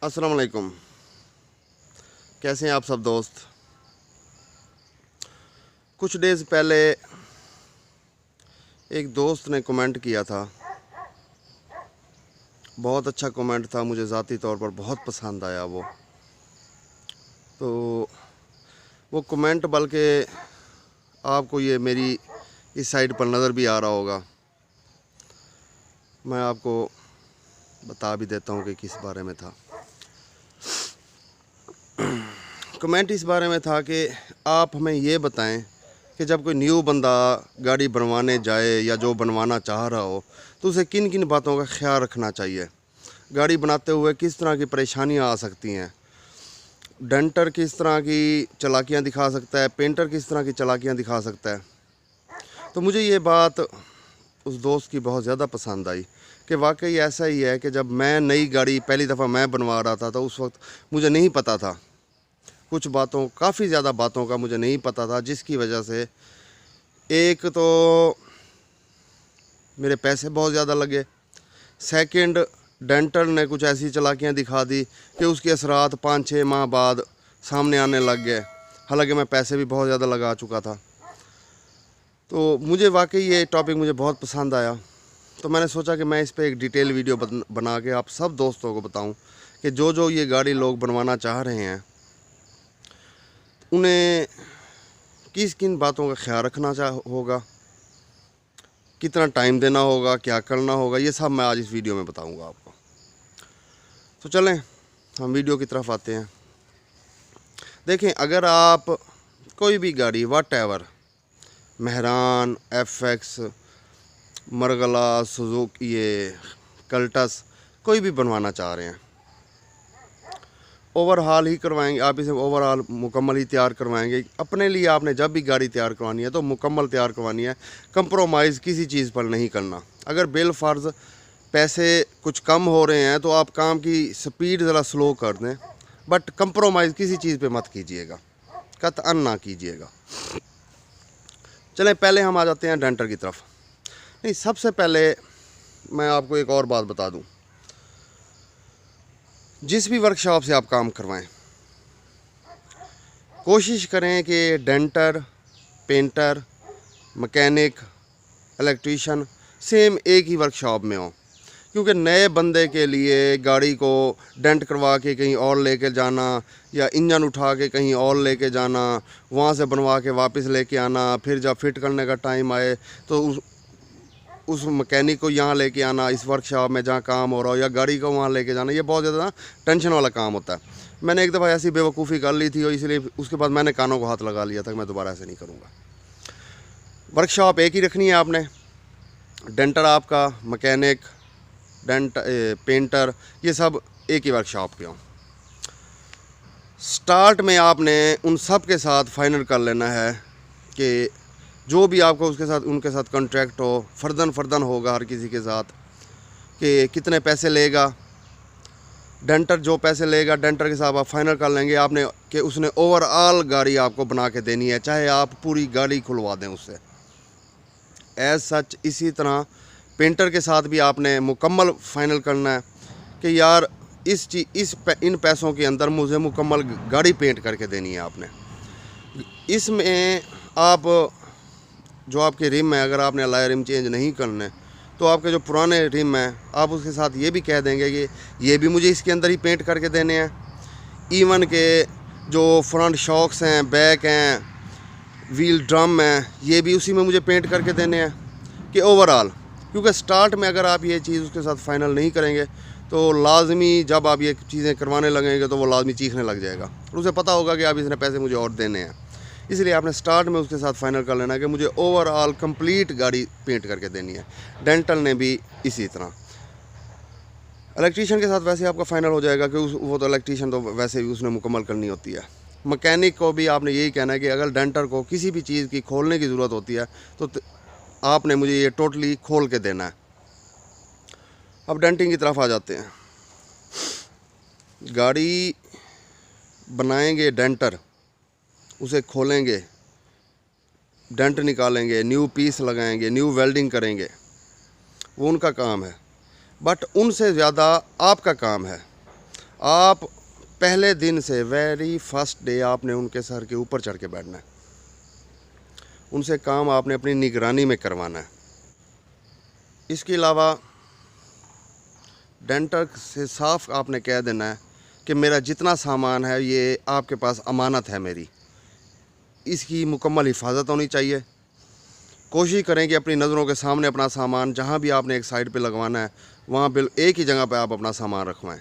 अस्सलाम वालेकुम। कैसे हैं आप सब दोस्त। कुछ डेज़ पहले एक दोस्त ने कमेंट किया था, बहुत अच्छा कमेंट था, मुझे ज़ाती तौर पर बहुत पसंद आया वो कमेंट, बल्कि आपको ये मेरी इस साइड पर नज़र भी आ रहा होगा। मैं आपको बता भी देता हूँ कि किस बारे में था। कमेंट इस बारे में था कि आप हमें ये बताएं कि जब कोई न्यू बंदा गाड़ी बनवाने जाए या जो बनवाना चाह रहा हो तो उसे किन किन बातों का ख्याल रखना चाहिए। गाड़ी बनाते हुए किस तरह की परेशानियां आ सकती हैं। डेंटर किस तरह की चालाकियां दिखा सकता है, पेंटर किस तरह की चालाकियां दिखा सकता है। तो मुझे ये बात उस दोस्त की बहुत ज़्यादा पसंद आई कि वाकई ऐसा ही है कि जब मैं नई गाड़ी पहली दफ़ा मैं बनवा रहा था तो उस वक्त मुझे नहीं पता था, कुछ बातों, काफ़ी ज़्यादा बातों का मुझे नहीं पता था, जिसकी वजह से एक तो मेरे पैसे बहुत ज़्यादा लगे, सेकंड डेंटल ने कुछ ऐसी चालाकियां दिखा दी कि उसके असरात 5-6 माह बाद सामने आने लग गए, हालांकि मैं पैसे भी बहुत ज़्यादा लगा चुका था। तो मुझे वाकई ये टॉपिक मुझे बहुत पसंद आया, तो मैंने सोचा कि मैं इस पर एक डिटेल वीडियो बना के आप सब दोस्तों को बताऊं कि जो ये गाड़ी लोग बनवाना चाह रहे हैं उन्हें किस किन बातों का ख्याल रखना होगा, कितना टाइम देना होगा, क्या करना होगा, ये सब मैं आज इस वीडियो में बताऊंगा आपको। तो चलें हम वीडियो की तरफ आते हैं। देखें, अगर आप कोई भी गाड़ी whatever, Mehran, FX, Margalla, Suzuki, ये कल्टस, कोई भी बनवाना चाह रहे हैं, ओवरहाल ही करवाएंगे आप, इसे ओवरहाल मुकम्मल ही तैयार करवाएंगे। अपने लिए आपने जब भी गाड़ी तैयार करवानी है तो मुकम्मल तैयार करवानी है, कंप्रोमाइज़ किसी चीज़ पर नहीं करना। अगर बिल फ़र्ज़ पैसे कुछ कम हो रहे हैं तो आप काम की स्पीड ज़रा स्लो कर दें, बट कंप्रोमाइज़ किसी चीज़ पे मत कीजिएगा, कतअन ना कीजिएगा। चलें पहले हम आ जाते हैं डेंटर की तरफ। नहीं, सबसे पहले मैं आपको एक और बात बता दूं, जिस भी वर्कशॉप से आप काम करवाएं कोशिश करें कि denter, painter, mechanic, electrician same एक ही वर्कशॉप में हो, क्योंकि नए बंदे के लिए गाड़ी को डेंट करवा के कहीं और लेके जाना या इंजन उठा के कहीं और लेके जाना, वहाँ से बनवा के वापस लेके आना, फिर जब फिट करने का टाइम आए तो उस मैकेनिक को यहाँ लेके आना, इस वर्कशॉप में जहाँ काम हो रहा हो, या गाड़ी को वहाँ लेके जाना, ये बहुत ज़्यादा टेंशन वाला काम होता है। मैंने एक दफ़ा ऐसी बेवकूफ़ी कर ली थी और इसलिए उसके बाद मैंने कानों को हाथ लगा लिया था कि मैं दोबारा ऐसे नहीं करूँगा। वर्कशॉप एक ही रखनी है आपने, डेंटर आपका, मैकेनिक, पेंटर, ये सब एक ही वर्कशॉप के हों। स्टार्ट में आपने उन सब के साथ फाइनल कर लेना है कि जो भी आपको उनके साथ कॉन्ट्रैक्ट हो, फर्दन होगा हर किसी के साथ, कि कितने पैसे लेगा डेंटर, जो पैसे लेगा डेंटर के साथ आप फाइनल कर लेंगे आपने कि उसने ओवरऑल गाड़ी आपको बना के देनी है, चाहे आप पूरी गाड़ी खुलवा दें उससे। एज सच इसी तरह पेंटर के साथ भी आपने मुकम्मल फाइनल करना है कि यार इन पैसों के अंदर मुझे मुकम्मल गाड़ी पेंट करके देनी है आपने। इसमें आप जो आपके रिम है, अगर आपने अलॉय रिम चेंज नहीं करने तो आपके जो पुराने रिम हैं आप उसके साथ ये भी कह देंगे कि ये भी मुझे इसके अंदर ही पेंट करके देने हैं। इवन के जो फ्रंट शॉक्स हैं, बैक हैं, व्हील ड्रम हैं, ये भी उसी में मुझे पेंट करके देने हैं कि ओवरऑल। क्योंकि स्टार्ट में अगर आप ये चीज़ उसके साथ फाइनल नहीं करेंगे तो लाजमी जब आप ये चीज़ें करवाने लगेंगे तो वो लाजमी चीखने लग जाएगा और उसे पता होगा कि अब इसने पैसे मुझे और देने हैं। इसलिए आपने स्टार्ट में उसके साथ फाइनल कर लेना कि मुझे ओवरऑल कंप्लीट गाड़ी पेंट करके देनी है। डेंटल ने भी इसी तरह। इलेक्ट्रीशियन के साथ वैसे आपका फाइनल हो जाएगा कि वो तो इलेक्ट्रीशियन तो वैसे भी उसने मुकम्मल करनी होती है। मैकेनिक को भी आपने यही कहना है कि अगर डेंटर को किसी भी चीज़ की खोलने की ज़रूरत होती है तो आपने मुझे ये टोटली खोल के देना है। अब डेंटिंग की तरफ आ जाते हैं। गाड़ी बनाएंगे डेंटर, उसे खोलेंगे, डेंट निकालेंगे, न्यू पीस लगाएंगे, न्यू वेल्डिंग करेंगे, वो उनका काम है, बट उनसे ज़्यादा आपका काम है। आप पहले दिन से वेरी फर्स्ट डे आपने उनके सर के ऊपर चढ़ के बैठना है, उनसे काम आपने अपनी निगरानी में करवाना है। इसके अलावा डेंटर से साफ आपने कह देना है कि मेरा जितना सामान है ये आपके पास अमानत है मेरी, इसकी मुकम्मल हिफाजत होनी चाहिए। कोशिश करें कि अपनी नज़रों के सामने अपना सामान जहाँ भी आपने एक साइड पे लगवाना है वहाँ पे एक ही जगह पे आप अपना सामान रखवाएं।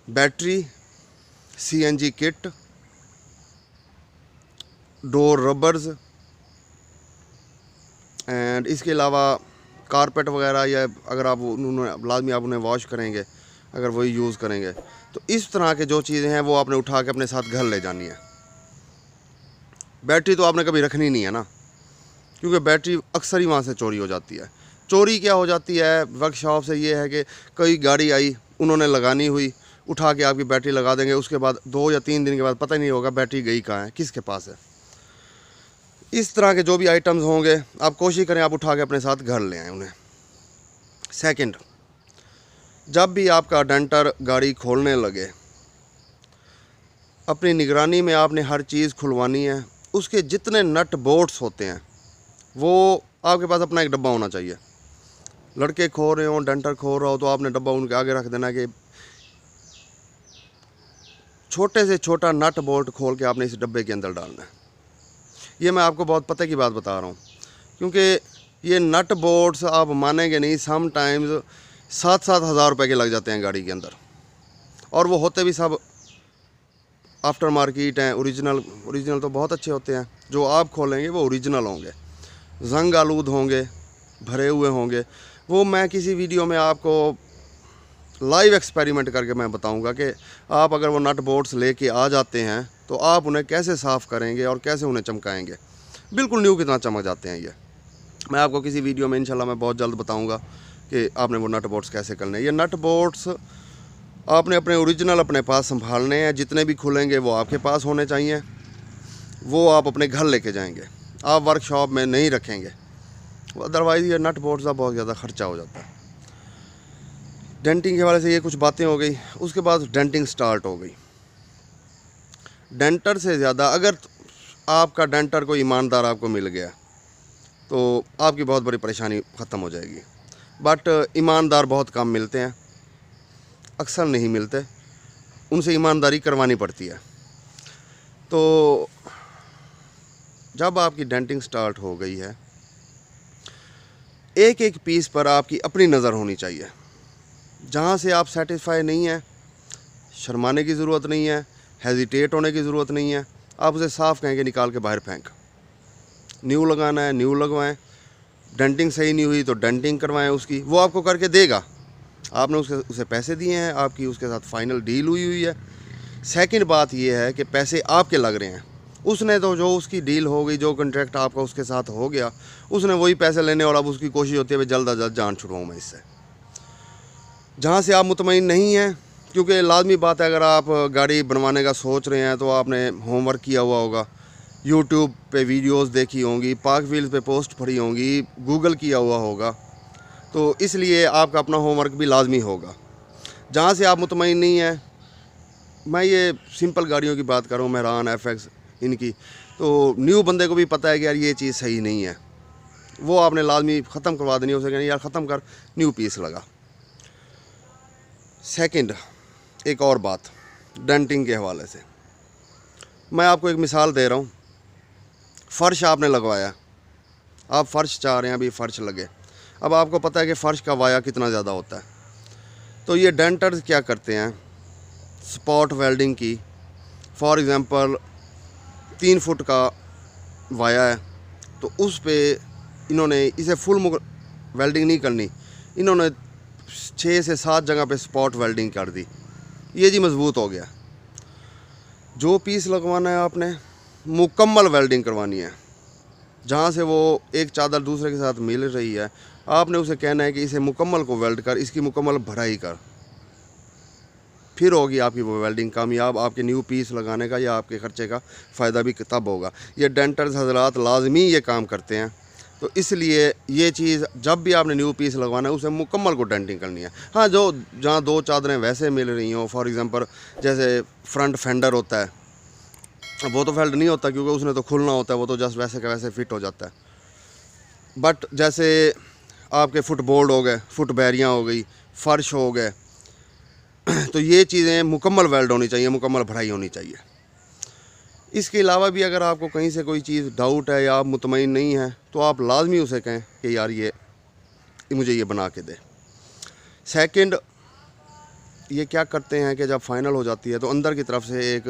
Battery, CNG kit, door rubbers and इसके अलावा कारपेट वगैरह, या अगर आप उन्होंने लाजमी आप उन्हें वॉश करेंगे, अगर वही यूज़ करेंगे तो इस तरह के जो चीज़ें हैं वो आपने उठा के अपने साथ घर ले जानी है। बैटरी तो आपने कभी रखनी नहीं है ना, क्योंकि बैटरी अक्सर ही वहाँ से चोरी हो जाती है। चोरी क्या हो जाती है वर्कशॉप से, ये है कि कोई गाड़ी आई, उन्होंने लगानी हुई, उठा के आपकी बैटरी लगा देंगे, उसके बाद 2 या 3 दिन के बाद पता ही नहीं होगा बैटरी गई कहाँ है, किसके पास है। इस तरह के जो भी आइटम्स होंगे आप कोशिश करें आप उठा के अपने साथ घर ले आएँ उन्हें। सेकंड, जब भी आपका डेंटर गाड़ी खोलने लगे, अपनी निगरानी में आपने हर चीज़ खुलवानी है। उसके जितने नट बोल्ट्स होते हैं वो आपके पास अपना एक डब्बा होना चाहिए। लड़के खो रहे हो, डेंटर खो रहा हो, तो आपने डब्बा उनके आगे रख देना कि छोटे से छोटा नट बोल्ट खोल के आपने इस डब्बे के अंदर डालना है। ये मैं आपको बहुत पते की बात बता रहा हूँ, क्योंकि ये नट बोल्ट्स आप मानेंगे नहीं, सम टाइम्स 7-7 हज़ार रुपये के लग जाते हैं गाड़ी के अंदर, और वो होते भी सब आफ्टर मार्केट हैं। ओरिजिनल तो बहुत अच्छे होते हैं, जो आप खोलेंगे वो ओरिजिनल होंगे, जंग आलूद होंगे, भरे हुए होंगे। वो मैं किसी वीडियो में आपको लाइव एक्सपेरिमेंट करके मैं बताऊंगा कि आप अगर वो नट बोल्ट्स लेके आ जाते हैं तो आप उन्हें कैसे साफ़ करेंगे और कैसे उन्हें चमकाएंगे। बिल्कुल न्यू कितना चमक जाते हैं ये। मैं आपको किसी वीडियो में इंशाल्लाह मैं बहुत जल्द बताऊंगा कि आपने वो नट बोल्ट्स कैसे करने हैं। ये नट बोल्ट्स आपने अपने ओरिजिनल अपने पास संभालने हैं, जितने भी खुलेंगे वो आपके पास होने चाहिए, वो आप अपने घर लेके जाएंगे, आप वर्कशॉप में नहीं रखेंगे, अदरवाइज़ ये नट बोल्ट्स का बहुत ज़्यादा ख़र्चा हो जाता है। डेंटिंग के हवाले से ये कुछ बातें हो गई। उसके बाद डेंटिंग स्टार्ट हो गई। डेंटर से ज़्यादा अगर आपका डेंटर कोई ईमानदार आपको मिल गया तो आपकी बहुत बड़ी परेशानी ख़त्म हो जाएगी। बट ईमानदार बहुत कम मिलते हैं, अक्सर नहीं मिलते, उनसे ईमानदारी करवानी पड़ती है। तो जब आपकी डेंटिंग स्टार्ट हो गई है, एक एक पीस पर आपकी अपनी नज़र होनी चाहिए। जहाँ से आप सेटिस्फाई नहीं हैं, शर्माने की ज़रूरत नहीं है, हेजिटेट होने की ज़रूरत नहीं है, आप उसे साफ़ कहेंगे निकाल के बाहर फेंक। न्यू लगाना है न्यू लगवाएं, डेंटिंग सही नहीं हुई तो डेंटिंग करवाएं उसकी, वो आपको करके देगा। आपने उसे पैसे दिए हैं, आपकी उसके साथ फाइनल डील हुई है। सेकंड बात ये है कि पैसे आपके लग रहे हैं, उसने तो जो उसकी डील हो गई, जो कॉन्ट्रैक्ट आपका उसके साथ हो गया, उसने वही पैसे लेने, और अब उसकी कोशिश होती है जल्द अज जल्द जान छुड़वाऊँ मैं इससे। जहाँ से आप मुतमईन नहीं हैं, क्योंकि लाजमी बात है अगर आप गाड़ी बनवाने का सोच रहे हैं तो आपने होमवर्क किया हुआ होगा, यूट्यूब पे वीडियोस देखी होंगी, पाक व्हील्स पे पोस्ट पढ़ी होंगी, गूगल किया हुआ होगा, तो इसलिए आपका अपना होमवर्क भी लाजमी होगा। जहाँ से आप मुतमईन नहीं हैं, मैं ये सिंपल गाड़ियों की बात कर रहा हूँ, मेहरान FX इनकी, तो न्यू बंदे को भी पता है कि यार ये चीज़ सही नहीं है, वो आपने लाजमी ख़त्म करवा देनी, उसे कहना यार ख़त्म कर, न्यू पीस लगा। सेकंड, एक और बात डेंटिंग के हवाले से मैं आपको एक मिसाल दे रहा हूँ। फ़र्श आपने लगवाया, आप फ़र्श चाह रहे हैं अभी फ़र्श लगे, अब आपको पता है कि फ़र्श का वाया कितना ज़्यादा होता है, तो ये डेंटर्स क्या करते हैं, स्पॉट वेल्डिंग की, फॉर एग्ज़ाम्पल 3 फुट का वाया है तो उस पे इन्होंने इसे फुल वेल्डिंग नहीं करनी, इन्होंने 6 से 7 जगह पे स्पॉट वेल्डिंग कर दी, ये जी मज़बूत हो गया। जो पीस लगवाना है आपने मुकम्मल वेल्डिंग करवानी है, जहाँ से वो एक चादर दूसरे के साथ मिल रही है, आपने उसे कहना है कि इसे मुकम्मल को वेल्ड कर, इसकी मुकम्मल भराई कर, फिर होगी आपकी वो वेल्डिंग कामयाब। आपके न्यू पीस लगाने का या आपके ख़र्चे का फ़ायदा भी तब होगा। ये डेंटर्स हजरात लाजमी ये काम करते हैं। तो इसलिए ये चीज़ जब भी आपने न्यू पीस लगवाना है उसे मुकम्मल को डेंटिंग करनी है। हाँ, जो जहाँ 2 चादरें वैसे मिल रही हों, फॉर एग्ज़ाम्पल जैसे फ्रंट फेंडर होता है, वो तो फेल्ड नहीं होता क्योंकि उसने तो खुलना होता है, वो तो जस्ट वैसे का वैसे फिट हो जाता है। बट जैसे आपके फुटबोर्ड हो गए, फुट बैरियाँ हो गई, फ़र्श हो गए, तो ये चीज़ें मुकम्मल वेल्ड होनी चाहिए, मुकम्मल भराई होनी चाहिए। इसके अलावा भी अगर आपको कहीं से कोई चीज़ डाउट है या आप मुतमईन नहीं हैं तो आप लाजमी उसे कहें कि यार ये मुझे ये बना के दे। सेकंड, ये क्या करते हैं कि जब फाइनल हो जाती है तो अंदर की तरफ से एक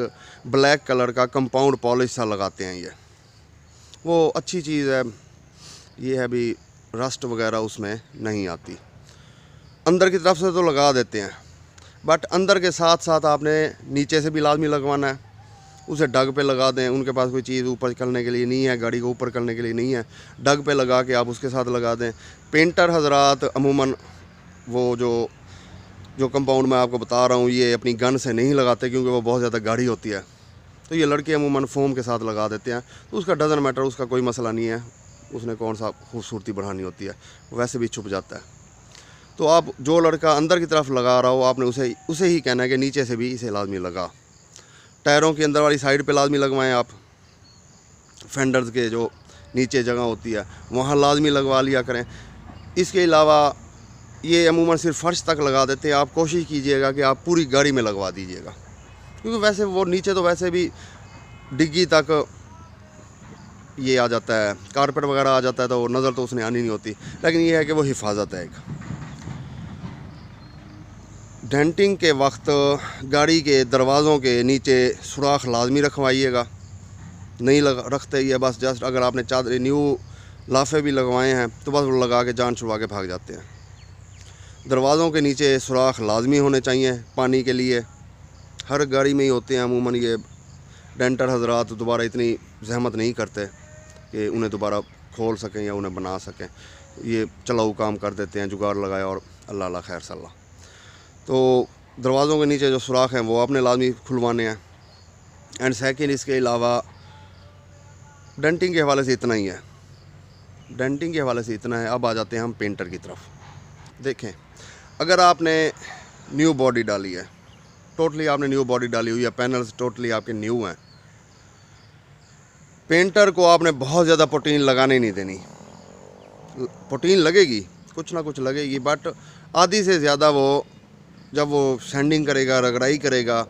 ब्लैक कलर का कंपाउंड पॉलिश सा लगाते हैं। ये वो अच्छी चीज़ है, ये है भी रस्ट वगैरह उसमें नहीं आती। अंदर की तरफ से तो लगा देते हैं, बट अंदर के साथ साथ आपने नीचे से भी लाजमी लगवाना है। उसे डग पे लगा दें, उनके पास कोई चीज़ ऊपर करने के लिए नहीं है, गाड़ी को ऊपर करने के लिए नहीं है, डग पे लगा के आप उसके साथ लगा दें। पेंटर हजरात अमूमन वो जो कंपाउंड मैं आपको बता रहा हूँ ये अपनी गन से नहीं लगाते क्योंकि वो बहुत ज़्यादा गाढ़ी होती है, तो ये लड़के अमूमन फोम के साथ लगा देते हैं। तो उसका डजन मैटर, उसका कोई मसला नहीं है, उसने कौन सा खूबसूरती बढ़ानी होती है, वैसे भी छुप जाता है। तो आप जो लड़का अंदर की तरफ लगा रहा हो आपने उसे ही कहना है कि नीचे से भी इसे लाजमी लगा। टायरों के अंदर वाली साइड पे लाजमी लगवाएं आप, फेंडर्स के जो नीचे जगह होती है वहाँ लाजमी लगवा लिया करें। इसके अलावा ये अमूमन सिर्फ फर्श तक लगा देते हैं, आप कोशिश कीजिएगा कि आप पूरी गाड़ी में लगवा दीजिएगा, क्योंकि वैसे वो नीचे तो वैसे भी डिग्गी तक ये आ जाता है, कारपेट वगैरह आ जाता है, तो नज़र तो उसने आनी नहीं होती। लेकिन ये है कि वो हिफाजत है एक। डेंटिंग के वक्त गाड़ी के दरवाज़ों के नीचे सुराख लाजमी रखवाइएगा, नहीं रखते ही है बस जस्ट अगर आपने चादर न्यू लाफे भी लगवाए हैं तो बस वो लगा के जान छुड़वा के भाग जाते हैं। दरवाज़ों के नीचे सुराख लाजमी होने चाहिए पानी के लिए, हर गाड़ी में ही होते हैं अमूमन। ये डेंटर हजरात दोबारा इतनी जहमत नहीं करते कि उन्हें दोबारा खोल सकें या उन्हें बना सकें, ये चलाऊ काम कर देते हैं, जुगाड़ लगाया और अल्लाह खैर सल्ला। तो दरवाज़ों के नीचे जो सुराख हैं वो आपने लाजमी खुलवाने हैं। एंड सेकंड, इसके अलावा डेंटिंग के हवाले से इतना ही है, डेंटिंग के हवाले से इतना है। अब आ जाते हैं हम पेंटर की तरफ। देखें, अगर आपने न्यू बॉडी डाली है, टोटली आपने न्यू बॉडी डाली हुई है, पैनल्स टोटली आपके न्यू हैं, पेंटर को आपने बहुत ज़्यादा पुटीन लगाने नहीं देनी। पुटीन लगेगी, कुछ ना कुछ लगेगी, बट आधी से ज़्यादा वो जब वो सैंडिंग करेगा, रगड़ाई करेगा,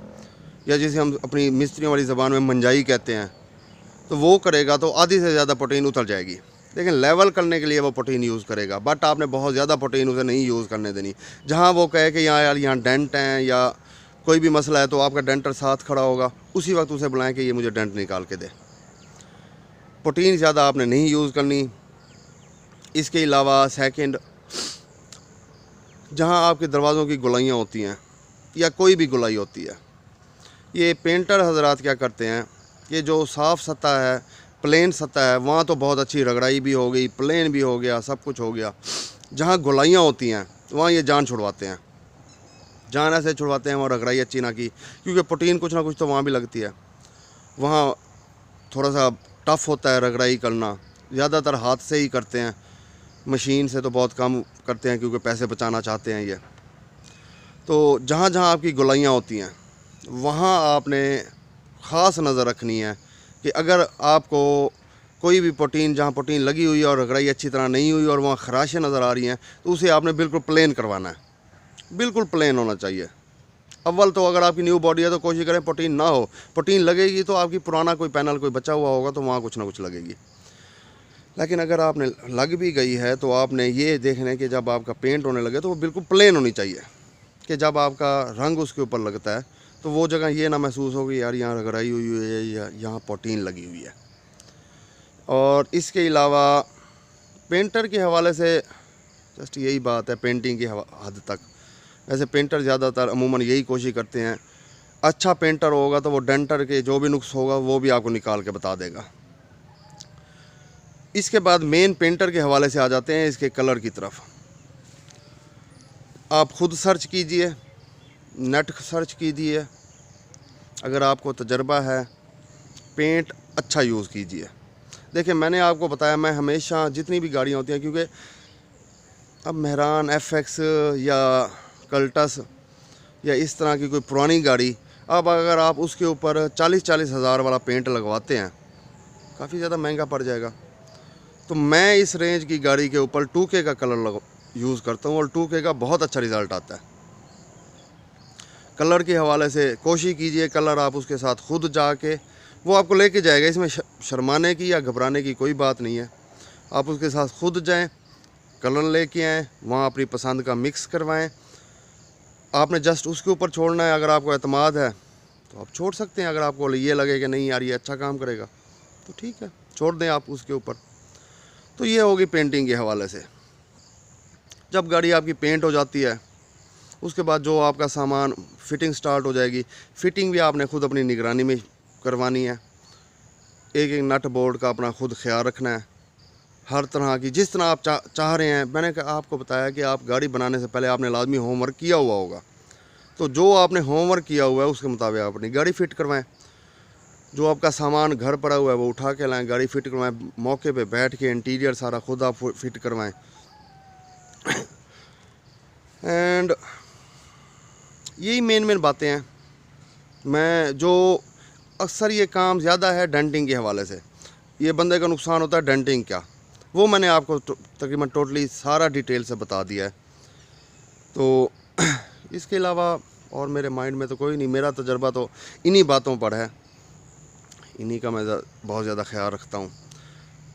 या जिसे हम अपनी मिस्त्रियों वाली ज़बान में मंजाई कहते हैं, तो वो करेगा तो आधी से ज़्यादा पुटीन उतर जाएगी। लेकिन लेवल करने के लिए वो पुटीन यूज़ करेगा, बट आपने बहुत ज़्यादा पुटीन उसे नहीं यूज़ करने देनी। जहाँ वो कहे कि यहाँ डेंट हैं या कोई भी मसला है तो आपका डेंटर साथ खड़ा होगा, उसी वक्त उसे बुलाएं कि ये मुझे डेंट निकाल के दे। पुटीन ज़्यादा आपने नहीं यूज़ करनी। इसके अलावा सेकंड, जहाँ आपके दरवाज़ों की गुलाइयाँ होती हैं या कोई भी गुलाई होती है, ये पेंटर हजरात क्या करते हैं कि जो साफ़ सतह है, प्लेन सतह है, वहाँ तो बहुत अच्छी रगड़ाई भी हो गई, प्लेन भी हो गया, सब कुछ हो गया। जहाँ गुलाइयाँ होती हैं वहाँ ये जान छुड़वाते हैं, जान ऐसे छुड़वाते हैं वहाँ रगड़ाई अच्छी ना की, क्योंकि प्रोटीन कुछ ना कुछ तो वहाँ भी लगती है। वहाँ थोड़ा सा टफ़ होता है रगड़ाई करना, ज़्यादातर हाथ से ही करते हैं, मशीन से तो बहुत कम करते हैं क्योंकि पैसे बचाना चाहते हैं ये। तो जहाँ जहाँ आपकी गुलाइयाँ होती हैं वहाँ आपने ख़ास नज़र रखनी है कि अगर आपको कोई भी प्रोटीन, जहाँ प्रोटीन लगी हुई है और रगड़ाई अच्छी तरह नहीं हुई और वहाँ खराशें नज़र आ रही हैं, तो उसे आपने बिल्कुल प्लेन करवाना है, बिल्कुल प्लेन होना चाहिए। अव्वल तो अगर आपकी न्यू बॉडी है तो कोशिश करें प्रोटीन ना हो, प्रोटीन लगेगी तो आपकी पुराना कोई पैनल कोई बचा हुआ होगा तो वहाँ कुछ ना कुछ लगेगी। लेकिन अगर आपने लग भी गई है तो आपने ये देखना है कि जब आपका पेंट होने लगे तो वो बिल्कुल प्लेन होनी चाहिए, कि जब आपका रंग उसके ऊपर लगता है तो वो जगह ये ना महसूस हो कि यार यहाँ रगड़ाई हुई है या यहाँ प्रोटीन लगी हुई है। और इसके अलावा पेंटर के हवाले से जस्ट यही बात है, पेंटिंग की हद तक वैसे पेंटर ज़्यादातर अमूमन यही कोशिश करते हैं, अच्छा पेंटर होगा तो वो डेंटर के जो भी नुक्स होगा वो भी आपको निकाल के बता देगा। इसके बाद मेन पेंटर के हवाले से आ जाते हैं इसके कलर की तरफ। आप ख़ुद सर्च कीजिए, नेट सर्च कीजिए, अगर आपको तजर्बा है पेंट अच्छा यूज़ कीजिए। देखिए मैंने आपको बताया, मैं हमेशा जितनी भी गाड़ियाँ होती हैं, क्योंकि अब मेहरान FX या कल्टस या इस तरह की कोई पुरानी गाड़ी, अब अगर आप उसके ऊपर 40-40 हज़ार वाला पेंट लगवाते हैं, काफ़ी ज़्यादा महंगा पड़ जाएगा। तो मैं इस रेंज की गाड़ी के ऊपर 2K का कलर यूज़ करता हूँ और 2K का बहुत अच्छा रिज़ल्ट आता है। कलर के हवाले से कोशिश कीजिए, कलर आप उसके साथ खुद जाके, वो आपको लेके जाएगा, इसमें शर्माने की या घबराने की कोई बात नहीं है। आप उसके साथ खुद जाएं, कलर लेके आएँ, वहाँ अपनी पसंद का मिक्स करवाएं। आपने जस्ट उसके ऊपर छोड़ना है। अगर आपको एतमाद है तो आप छोड़ सकते हैं। अगर आपको ये लगे कि नहीं यार ये अच्छा काम करेगा तो ठीक है, छोड़ दें आप उसके ऊपर। तो ये होगी पेंटिंग के हवाले से। जब गाड़ी आपकी पेंट हो जाती है, उसके बाद जो आपका सामान फिटिंग स्टार्ट हो जाएगी। फिटिंग भी आपने खुद अपनी निगरानी में करवानी है। एक एक नट बोल्ट का अपना खुद ख्याल रखना है, हर तरह की जिस तरह आप चाह रहे हैं। मैंने आपको बताया कि आप गाड़ी बनाने से पहले आपने लाजमी होमवर्क किया हुआ होगा, तो जो आपने होमवर्क किया हुआ है उसके मुताबिक आप अपनी गाड़ी फिट करवाएं। जो आपका सामान घर पड़ा हुआ है वो उठा के लाएं, गाड़ी फिट करवाएं, मौके पे बैठ के इंटीरियर सारा खुद आप फिट करवाएं। एंड यही मेन बातें हैं। मैं जो अक्सर ये काम ज़्यादा है डेंटिंग के हवाले से, ये बंदे का नुकसान होता है डेंटिंग क्या, वो मैंने आपको तकरीबन टोटली सारा डिटेल से बता दिया है। तो इसके अलावा और मेरे माइंड में तो कोई नहीं। मेरा तजर्बा तो इन्हीं बातों पर है, इन्हीं का मैं बहुत ज़्यादा ख्याल रखता हूँ।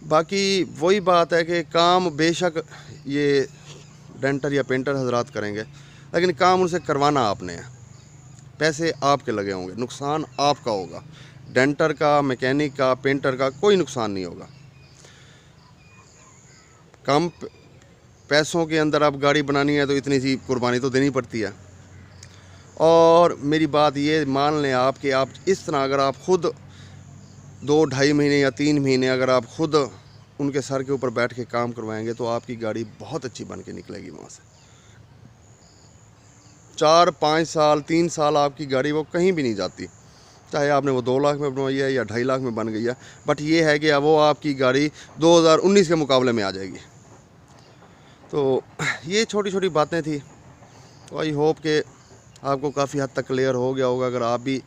बाकी वही बात है कि काम बेशक ये डेंटर या पेंटर हजरात करेंगे, लेकिन काम उनसे करवाना आपने है। पैसे आपके लगे होंगे, नुकसान आपका होगा। डेंटर का, मैकेनिक का, पेंटर का कोई नुकसान नहीं होगा। कम पैसों के अंदर आप गाड़ी बनानी है तो इतनी सी कुर्बानी तो देनी पड़ती है। और मेरी बात ये मान लें आप कि आप इस तरह अगर आप खुद 2-2.5 महीने या 3 महीने अगर आप खुद उनके सर के ऊपर बैठ के काम करवाएंगे तो आपकी गाड़ी बहुत अच्छी बन के निकलेगी। वहाँ से 4-5 साल 3 साल आपकी गाड़ी वो कहीं भी नहीं जाती, चाहे आपने वो 2 लाख में बनवाई है या 2.5 लाख में बन गई है। बट ये है कि वो आपकी गाड़ी 2019 के मुकाबले में आ जाएगी। तो ये छोटी छोटी बातें थी। तो आई होप कि आपको काफ़ी हद तक क्लियर हो गया होगा। अगर आप भी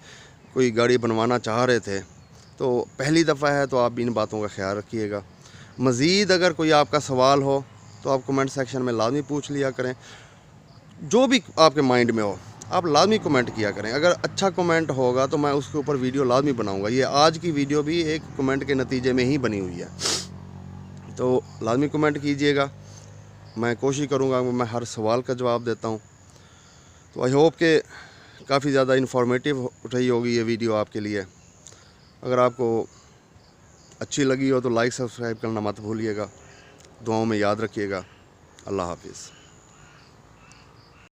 कोई गाड़ी बनवाना चाह रहे थे तो पहली दफ़ा है तो आप भी इन बातों का ख्याल रखिएगा। मज़ीद अगर कोई आपका सवाल हो तो आप कमेंट सेक्शन में लाजमी पूछ लिया करें। जो भी आपके माइंड में हो आप लाजमी कमेंट किया करें। अगर अच्छा कमेंट होगा तो मैं उसके ऊपर वीडियो लाजमी बनाऊंगा। ये आज की वीडियो भी एक कमेंट के नतीजे में ही बनी हुई है, तो लाजमी कमेंट कीजिएगा। मैं कोशिश करूंगा कि मैं हर सवाल का जवाब देता हूं। तो आई होप कि काफ़ी ज़्यादा इन्फॉर्मेटिव रही होगी ये वीडियो आपके लिए। अगर आपको अच्छी लगी हो तो लाइक सब्सक्राइब करना मत भूलिएगा। दुआओं में याद रखिएगा। अल्लाह हाफिज़।